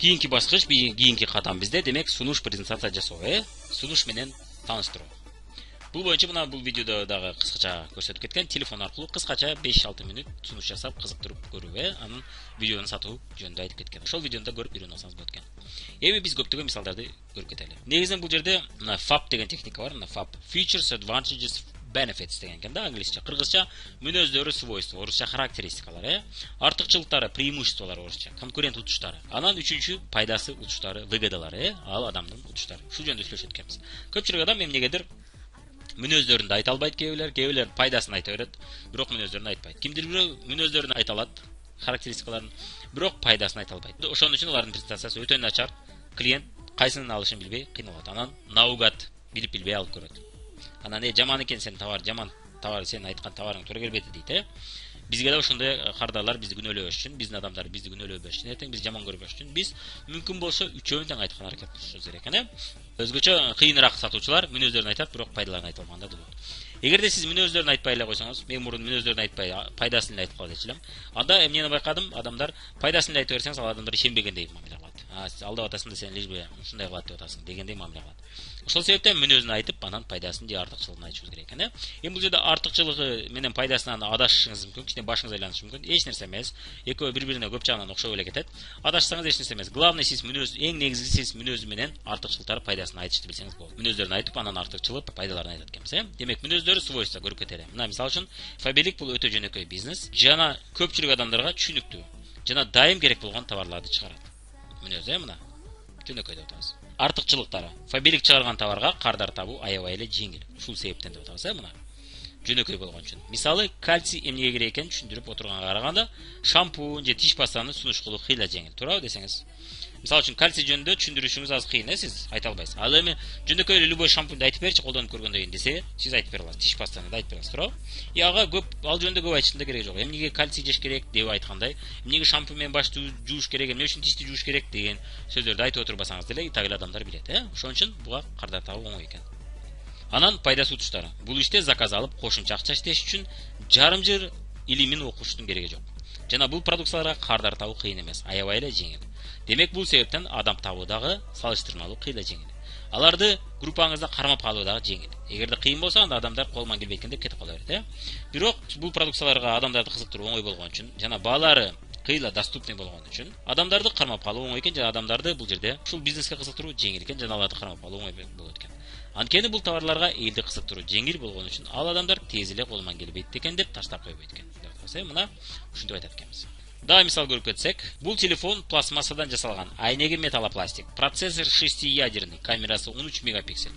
Кийинки баскыч, кийинки кадам бизде демек сунуш презентация жасоо, сунуш менен тааныштыруу. Бул боюнча мына бул видеодо дагы кыскача көрсөтүп кеткен, телефон аркылуу кыскача 5-6 мүнөт сунуш жасап кызыктырып көрүү, анын видеону сатуу жөнүндө айтып кеткен. Ошол видеону да көрүп үйрөнүп алсаңыз болот экен. Эми биз көптөгөн мисалдарды көрүп кетели. Негизинен бул жерде мына FAB деген техника бар, мына FAB Features, Advantages, Benefits деген экен да, англисче. Кыргызча мүнөздөрү, свойства, орусча характеристикалары, артыкчылыктары, преимуществолору орусча, конкурент утуштары. Анан үчүнчү пайдасы, утуштары, выгодалары, ал адамдын утуштары. Ушул жөнүндө сүйлөшөт экенбиз. Көпчүлүк адам эмнегедир мүнөздөрүн да айта албайт, кээ пайдасын айта берет, бирок мүнөздөрүн айтпайт. Кимдир бирөө мүнөздөрүн айта алат, характеристикаларын, бирок пайдасын айта албайт. Ошон үчүн алардын презентациясы өтө начар. Клиент кайсынын алышын билбей кыйналат. Анан наугат билип-билбей алып көрөт. Анан жаман экен сенин товар, жаман товар, сен айткан товарың туура келбейт дейт, Бизге да ошондой кардарлар бизди күнөөлөбөш үчүн, биздин адамдар бизди күнөөлөбөш үчүн, эртең биз жаман көрбөш үчүн биз мүмкүн болсо үчөөнү тең айткан аракет кылышыбыз керек экен, Өзгөчө кыйыныраак сатуучулар мүнөздөрүн айтат, бирок пайдаларын айта албаганда да болот. Эгерде сиз мүнөздөрүн айтпай эле койсоңуз, мен мурун мүнөздөрүн айтпай, пайдасын эле айтып кала дечилем. Анда эмнени байкадым? Адамдар пайдасын эле айта берсеңиз, ал адамдар ишенбегендей мамиле кылат. Алдап атасың да сен лишбе ушундай кылат деп атасың дегендей мамиле кылат. Ошол себептен мүнөзүн айтып, анан пайдасын же артыкчылыгын айтышыбыз керек экен, Эми бул жерде артыкчылыгы менен пайдасынан адашышыңыз мүмкүн, кичине башыңыз айланышы мүмкүн. Эч нерсе эмес. Экөө бири-бирине көп жагынан окшоп эле кетет. Адашсаңыз эч нерсе эмес. Главный сиз мүнөз, эң негизгиси сиз мүнөзү менен артыкчылыктары, пайдасын айтышты билсеңиз болот. Мүнөздөрүн айтып, анан артыкчылык, пайдаларын айтат экенбиз, Демек мүнөздөрү, свойства көрүп кетели. Мына мисалы үчүн фабелик бул өтө жөнөкөй бизнес. Жана көпчүлүк адамдарга түшүнүктүү, жана дайым керек болгон товарларды чыгарат. Мүнөз, мына жөнөкөй деп атабыз. Артыкчылыктары. Фабелик чыгарган товарга кардар табуу аябай эле жеңил. Ушул себептен деп атабыз, мына. Жөнөкөй болгон үчүн. Мисалы, кальций эмнеге керек экенин түшүндүрүп отурганга караганда, шампунь же тиш пастаны сунуш кылуу кыйла жеңил. Туурабы десеңиз? Мисалы үчүн кальций жөнүндө түшүндүрүшүңүз аз кыйын, сиз айта албайсыз. Ал эми жөнөкөй эле любой шампуньду айтып берчи, колдонуп көргөндөн кийин десе, сиз айтып бере аласыз. Тиш пастаны да айтып бере аласыз, туурабы? Ага көп ал жөнүндө көп айтыштын да кереги жок. Эмнеге кальций жеш керек деп айткандай, эмнеге шампунь менен башты жууш керек, эмне үчүн тишти жууш керек деген сөздөрдү айтып отурбасаңыз деле, так эле адамдар билет, Ошон үчүн буга кардар табуу оңой экен. Анан пайдасы утуштары. Бул иште заказ алып, кошумча акча иштеш үчүн жарым жыл илимин окуштун кереги жок. Жана бул продукцияларга кардар табуу кыйын эмес, аябай эле жеңил. Демек бул себептен адам табуу дагы салыштырмалуу кыйла жеңил. Аларды группаңызда кармап калуу дагы жеңил. Эгерде кыйын болсо, анда адамдар колуман келбейт экен деп кетип кала берет, Бирок бул продукцияларга адамдарды кызыктыруу оңой болгон үчүн, жана баалары кыйла доступный болгон үчүн, адамдарды кармап калуу оңой экен, жана адамдарды бул жерде ушул бизнеске кызыктыруу жеңил экен, жана аларды кармап калуу оңой болот экен. Анткени бул товарларга элди кызыктыруу жеңил болгон үчүн, ал адамдар тез эле колуман келбейт экен деп таштап койбойт экен. Мына ушинтип айтат экенбиз. Дагы мисал көрүп кетсек, бул телефон пластмассадан жасалган, айнеги металлопластик, процессор 6-ядерный, камерасы 13 мегапиксель,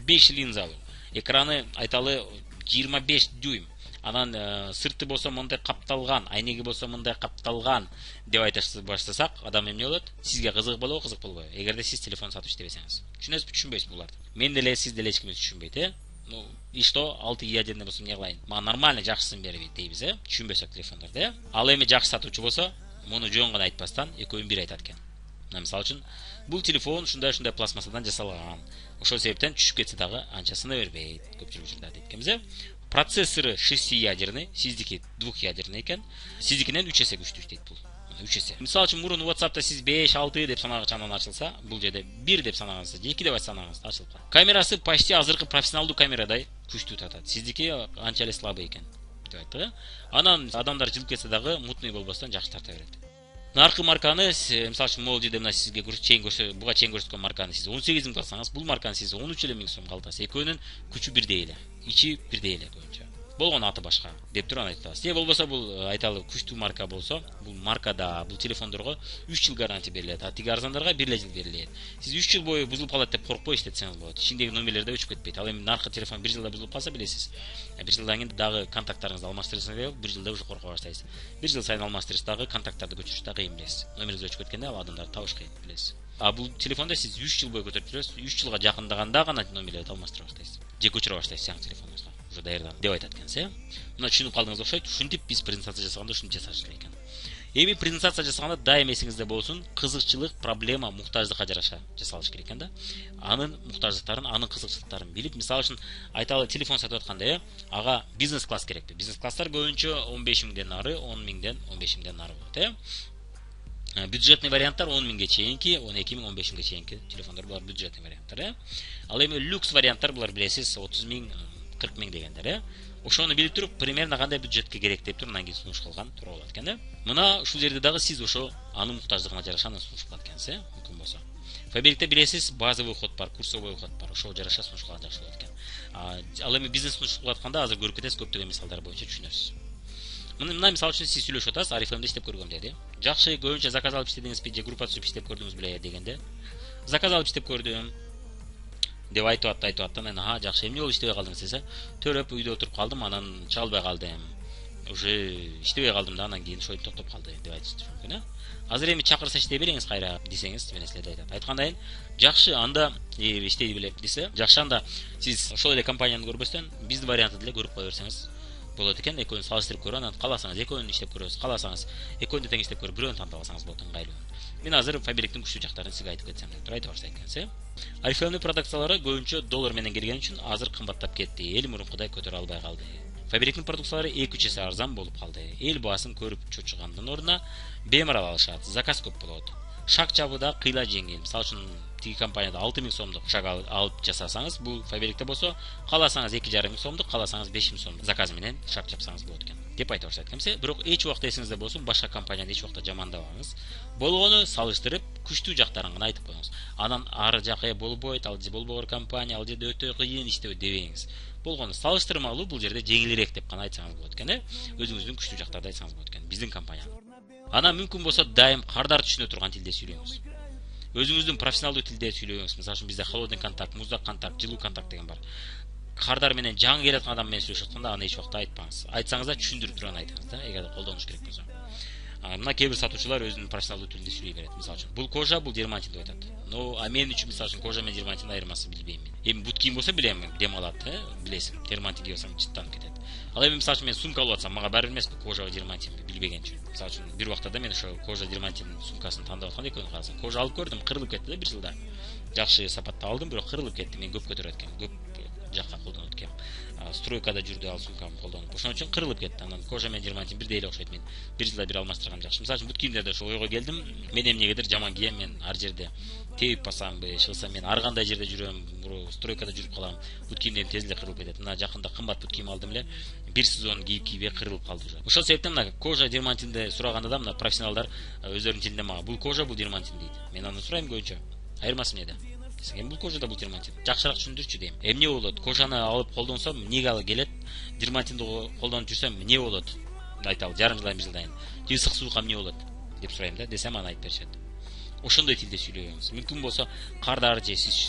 5 линзалуу, экраны айталы 25 дюйм. Анан сырты болсо мындай капталган, айнеги болсо мындай капталган деп айтышты баштасак, адам эмне болот? Сизге кызык болобу, кызык болбойбу? Эгерде сиз телефон сатып иштебесеңиз. Түшүнөсүзбү, түшүнбөйсүзбү буларды? Мен деле, сиз деле эч ким түшүнбөйт, и что 6 ядерный болсо эмне кылайын? Мага нормально жакшысын берип дейбиз, Түшүнбөсөк телефондорду, Ал эми жакшы сатуучу болсо, муну жөн гана айтпастан экөөнүн бири айтат экен. Мына мисалы үчүн, бул телефон ушундай пластмассадан жасалган. Ошол себептен түшүп кетсе дагы анча сына бербейт. Көпчүлүк учурда дейт экенбиз, Процессору 6-ядерный, сиздики 2-ядерный экен. Сиздикинен 3 эсе күчтүү иштейт бул. 3 эсе. Мисалы үчүн мурун WhatsApp'та сиз 5, 6 деп санагычан ачылса, бул жерде 1 деп санагансыз, 2 деп санагансыз, ачылып калат. Камерасы почти азыркы профессионалдуу камерадай күчтүү татат. Сиздики анча эле слабый экен деп айтты. Анан адамдар жылып кетсе дагы мутный болбостон жакшы тарта берет. Наркы марканы, мисалы үчүн могул жерде мына сизге буга чейин көрсөткөн марканы сиз 18 миң алсаңыз, бул марканы сиз 13 миң сомго алтасыз. Экөөнүн күчү бирдей эле, ичи бирдей эле көбүнчө. Болгон аты башка деп туруп айтабыз. Же болбосо бул айталы күчтүү марка болсо, бул маркада, бул телефондорго 3 жыл гарантия берилет, а тиги арзандарга 1 жыл берилет. Сиз 3 жыл бою бузулуп калат деп коркпой иштетсеңиз болот. Ичиндеги номерлер да өчүп кетпейт. Ал эми наркы телефон 1 жылда бузулуп калса билесиз. 1 жылдан кийин дагы контакттарыңызды алмаштырсаңыз, 1 жылда уже корко баштайсыз. 1 жыл сайын алмаштырыш дагы контакттарды көчүрүш да кыйын билесиз. Номериңиз өчүп кеткенде ал адамдарды табыш кыйын билесиз. А бул телефондо сиз 3 жыл бою көтөрүп жүрөсүз, 3 жылга жакындаганда гана номерлерди алмаштыра баштайсыз. Же көчүрө баштайсыз жаңы телефонуңузга. Уже даярдан деп айтат экенсиз, Мына түшүнүп калдыңыз окшойт. Ушинтип биз презентация жасаганда ушинтип жасаш керек экен. Эми презентация жасаганда дайым эсиңизде болсун, кызыкчылык, проблема, муктаждыкка жараша жасалыш керек экен да. Анын муктаждыктарын, анын кызыкчылыктарын билип, мисалы үчүн айталы телефон сатып атканда, ага бизнес класс керекпи. Бизнес класстар көбүнчө 15 миңден нары, 10 миңден 15 миңден нары болот, Бюджетный варианттар 10 миңге чейинки, 12 миң, 15 миңге чейинки телефондар булар бюджетный варианттар. Ал эми люкс варианттар булар билесиз 30 миң, 40 миң дегендер. Ошону билип туруп, примерно кандай бюджетке керек деп туруп, анан кийин сунуш кылган туура болот экен. Мына ушул жерде дагы сиз ошо анын муктаждыгына жараша сунуш кылат экенсиз, мүмкүн болсо. Фабрикте билесиз, базовый уход бар, курсовой уход бар. Ошого жараша сунуш кылган жакшы болот экен. Ал эми бизнес сунуш кылып атканда азыр көрүп кетесиз, көптөгөн мисалдар боюнча түшүнөсүз. Мына мисал үчүн сиз сүйлөшүп атасыз, Арифемде иштеп көргөм деди. Жакшы, көбүнчө заказ алып иштедиңизби же группа түзүп иштеп көрдүңүз беле дегенде, заказ алып иштеп көрдүм деп айтып атты. Мен жакшы, эмне болуп иштебей калдыңыз десе, төрөп үйдө отуруп калдым, анан чыга калдым. Уже иштебей калдым да, анан кийин ошо токтоп калды деп айтышты мүмкүн. Азыр эми чакырса иштей бериңиз кайра десеңиз, мен силерге айтат. Айткандай, жакшы, анда иштей беле десе, жакшы, анда сиз ошол эле компанияны көрбөстөн биздин вариантты деле көрүп кое берсеңиз болот экен. Экөөнү салыштырып көрүп, анан кааласаңыз экөөнү иштеп көрөсүз, кааласаңыз экөөнү тең иштеп көрүп, бирөөнү тандап алсаңыз болот, ыңгайлуу. Мен азыр фабриктин күчтүү жактарын сизге айтып кетсем деп айтып барса экенсиз. Арифемдин продукциялары көбүнчө доллар менен келген үчүн азыр кымбаттап кетти. Эл мурункудай көтөрө албай калды. Фабриктин продукциялары 2-3 эсе арзан болуп калды. Эл баасын көрүп чочугандын ордуна бемарал алышат, заказ көп болот. Шак жабыда кыйла жеңил. Мисалы үчүн тиги компанияда 6 миң сомдук шак алып жасасаңыз, бул фабрикте болсо, кааласаңыз 2,5 миң сомдук, кааласаңыз 5 миң сомдук заказ менен шак жапсаңыз болот экен деп айтып барса экен. Бирок эч убакта эсиңизде болсун, башка компанияны эч убакта жамандабаңыз. Болгону салыштырып, күчтүү жактарын гана айтып коюңуз. Анан ары жакы болбойт, ал же болбогор компания, ал жерде өтө кыйын иштөө дебеңиз. Болгону салыштырмалуу, бул жерде жеңилирээк деп гана айтсаңыз болот экен. Өзүңүздүн күчтүү жактарды айтсаңыз болот экен. Биздин компания. Анан мүмкүн болсо дайым кардар түшүнө турган тилде сүйлөңүз. Өзүңүздүн профессионалдуу тилде сүйлөңүз. Мисалы үчүн бизде холодный контакт, муздак контакт, жылуу контакт деген бар. Кардар менен жаңы келаткан адам менен сүйлөшүп атканда аны эч убакта айтпаңыз. Айтсаңыз да түшүндүрүп турган айтыңыз да, эгер колдонуш керек болсо. Мына кээ бир сатуучулар өзүнүн профессионалдуу тилинде сүйлөй берет. Мисалы үчүн, бул кожа, бул дермантин деп айтат. Но мен үчүн мисалы үчүн кожа менен дермантин айырмасын билбейм мен. Эми бут кийим болсо билем, дем алат, билесиң. Дермантин кийип алсам жыттанып кетет. Ал эми мисалы үчүн мен сумка алып атсам, мага баары бир эмес, кожа же дермантинби билбеген үчүн. Мисалы үчүн, бир убактада мен ошо кожа дермантин сумкасын тандап атканда экөөнү карасам, кожа алып көрдүм, кырылып кетти да бир жылда. Жакшы сапатта алдым, бирок кырылып кетти. Мен көп көтөрөт экенмин, көп жакка колдонот экенмин. Стройкада жүрдү, ал сумкамды колдонуп. Ошон үчүн кырылып кетти. Анан кожа менен дермантин бирдей эле окшойт. Мен бир жылда бир алмаштырган жакшы. Мисалы үчүн, бут кийимдерде ошо ойго келдим. Мен эмнегедир жаман кием, мен ар жерде тебип басамбы, чыгсам мен ар кандай жерде жүрөм, стройкада жүрүп калам. Бут кийимдерим тез эле кырылып кетет. Мына жакында кымбат бут кийим алдым эле, бир сезон кийип кырылып калды уже. Ошол себептен мына кожа дермантинди сураганда да мына профессионалдар өздөрүнүн тилинде мага бул кожа, бул дермантин дейт. Мен аны сурайм көбүнчө. Айырмасы эмнеде? Бул кожада бул дермантин. Жакшыраак түшүндүрчү дейм. Эмне болот? Кожаны алып колдонсом, эмнеге ал келет? Дермантинди колдонуп жүрсөм, эмне болот? Айталы, жарым жылдан бир жылдан. Же ысык суукка эмне болот? Деп сурайм да, десем аны айтып беришет. Ошондой тилде сүйлөйбүз. Мүмкүн болсо, кардар же сиз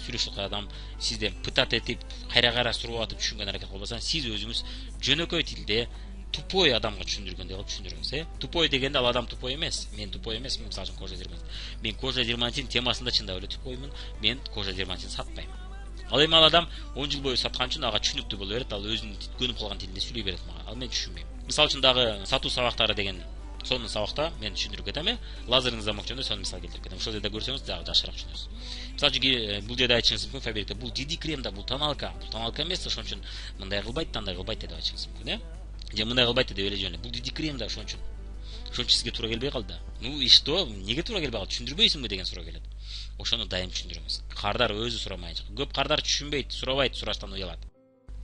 сүйлөшүп аткан адам сизди пытат этип, кайра сурап атып түшүнгөн аракет кылбаса, сиз өзүңүз жөнөкөй тилде тупой адамга түшүндүргөндөй кылып түшүндүрүңүз. Тупой дегенде ал адам тупой эмес. Мен тупой эмес, мисалы үчүн кожа дермантин. Мен кожа дермантин темасында чындап эле тупоймун. Мен кожа дермантин сатпайм. Ал эми ал адам 10 жыл бою саткан үчүн ага түшүнүктүү боло берет, ал өзүнүн көнүп калган тилинде сүйлөй берет мага. Ал мен түшүнбөйм. Мисалы үчүн дагы сатуу сабактары деген сонун сабакта мен түшүндүрүп кетем. Лазерный замок жөнүндө сонун мисал келтирип кетем. Ошол жерде көрсөңүз дагы жакшыраак түшүнөсүз. Мисалы үчүн бул жерде айтышыңыз мүмкүн, фабрикте бул диди крем да, бул тоналка. Бул тоналка эмес, ошон үчүн мындай кылбайт, тандай кылбайт деп айтышыңыз мүмкүн, же мындай кылбайт деп эле жөн. Бул диди крем да, ошон үчүн. Ошон үчүн сизге туура келбей калды да. Ну и что? Неге туура келбей калды? Түшүндүрбөйсүңбү деген суроо келет. Ошону дайым түшүндүрүңүз. Кардар өзү сурамайынча. Көп кардар түшүнбөйт, сурабайт, сураштан уялат.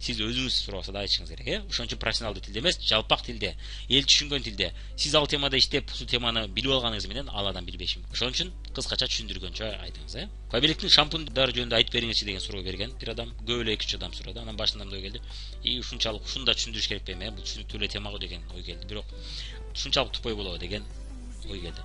Сиз өзүңүз сураса да айтышыңыз керек, Ошон үчүн профессионалдуу тилде эмес, жалпак тилде, эл түшүнгөн тилде. Сиз ал темада иштеп, ушул теманы билип алганыңыз менен ал адам билбеши мүмкүн. Ошон үчүн кыскача түшүндүргөнчө айтыңыз, Фабриктин шампундары жөнүндө айтып бериңизчи деген суроо берген бир адам, көп эле 2-3 адам сурады. Анан башында мындай келди. Ушунчалык ушуну да түшүндүрүш керек эме, бул түшүнүктүү эле тема го деген ой келди. Бирок ушунчалык тупой болобу деген ой келди.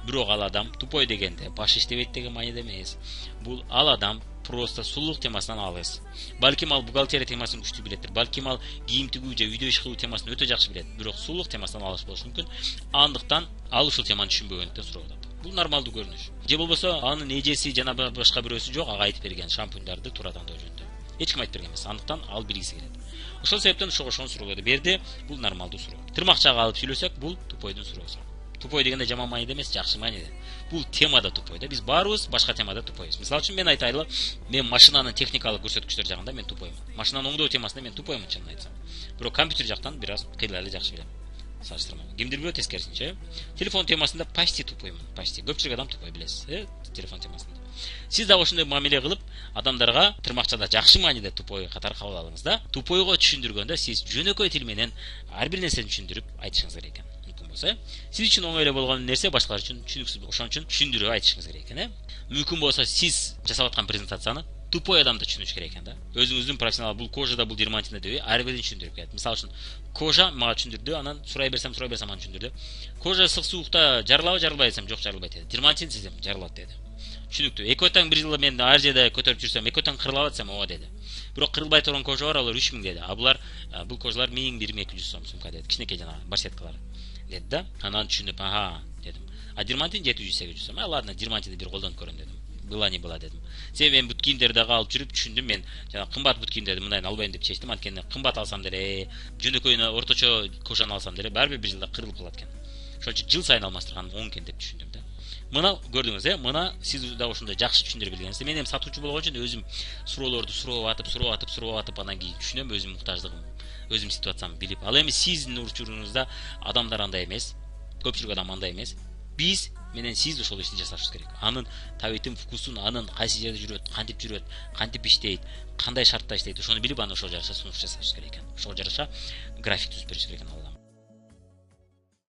Бирок ал адам тупой дегенде башы иштебейт деген мааниде эмес. Бул ал адам просто сулуулук темасынан алыс. Балким ал бухгалтерия темасын күчтүү билет, балким ал кийим тигүү же үйдө иш кылуу темасын өтө жакшы билет. Бирок сулуулук темасынан алыс болушу мүмкүн. Андыктан ал ушул теманы түшүнбөгөндүктөн сурап атат. Бул нормалдуу көрүнүш. Же болбосо анын эжеси жана башка бирөөсү жок, ага айтып берген шампуньдарды туура тандоо жөнүндө. Эч ким айтып берген эмес. Андыктан ал билгиси келет. Ошол себептен ошого суроолорду берди. Бул нормалдуу суроо. Тырмакчага алып сүйлөсөк, бул тупойдун суроосу. Тупой дегенде жаман мааниде эмес, жакшы мааниде. Бул темада тупой да. Биз баарыбыз башка темада тупойбуз. Мисалы үчүн мен айтайлы, мен машинанын техникалык көрсөткүчтөр жагында мен тупоймун. Машинаны оңдоо темасында мен тупоймун, чынын айтсам. Бирок компьютер жактан бир аз кыйла эле жакшы билем. салыштырмалуу. Кимдир билет тескерисинче. Телефон темасында почти тупоймун, почти. Көпчүлүк адам тупой билесиз, телефон темасында. Сиз дагы ошондой мамиле кылып, адамдарга тырмакчада жакшы мааниде тупой катары кабыл алыңыз да. Тупойго түшүндүргөндө сиз жөнөкөй тил менен ар бир нерсени түшүндүрүп айтышыңыз керек экен. Мүмкүн болсо, сиз үчүн оңой эле болгон нерсе башкалар үчүн түшүнүксүз. Ошон үчүн түшүндүрүп айтышыңыз керек экен, Мүмкүн болсо сиз жасап аткан презентацияны тупой адамды түшүнүш керек экен да. Өзүңүздүн профессионал бул кожада, бул дермантинде деп ар бирин түшүндүрүп кетет. Мисалы үчүн кожа мага түшүндүрдү, анан сурай берсем аны түшүндүрдү. Кожа ысык суукта жарылабы, жарылбайбы десем, жок жарылбайт деди. Дермантин десем, жарылат деди. Түшүнүктүү. Эки отаң бир жылы мен ар жерде көтөрүп жүрсөм, эки отаң кырылабы десем, ооба деди. Бирок кырылбай турган кожа бар, алар 3000 деди. А бул кожалар 1200 сом сумка деди. Кичинекей жана барсеткалар деди да. Анан түшүнүп, дедим. А дермантин 700-800 сом. Ладно, дермантинди бир колдонуп көрөм дедим. Была не была дедим. Мен бут кийимдерди дагы алып жүрүп түшүндүм, мен жана кымбат бут кийимдерди мындайын албайм деп чечтим. Анткени кымбат алсам деле, жөнөкөйүнө орточо кожаны алсам деле баары бир жылда кырылып калат экен. Ошон үчүн жыл сайын алмаштырган оң экен деп түшүндүм да. Мына көрдүңүз, мына сиз дагы ушундай жакшы түшүндүрө билгениңиз. Мен эми сатуучу болгон үчүн өзүм суроолорду сурап атып анан кийин түшүнөм өзүмдүн муктаждыгым, өзүмдүн ситуациямды билип. Ал эми сиздин учуруңузда адамдар андай эмес, көпчүлүк адам андай эмес. Биз менен сиз ошол ишти жасашыбыз керек. Анын табитин, вкусун, анын кайсы жерде жүрөт, кантип иштейт, кандай шартта иштейт, ошону билип, анан ошого жараша сунуш жасашыбыз керек экен. Ошого жараша график түзүп беришибиз керек экен.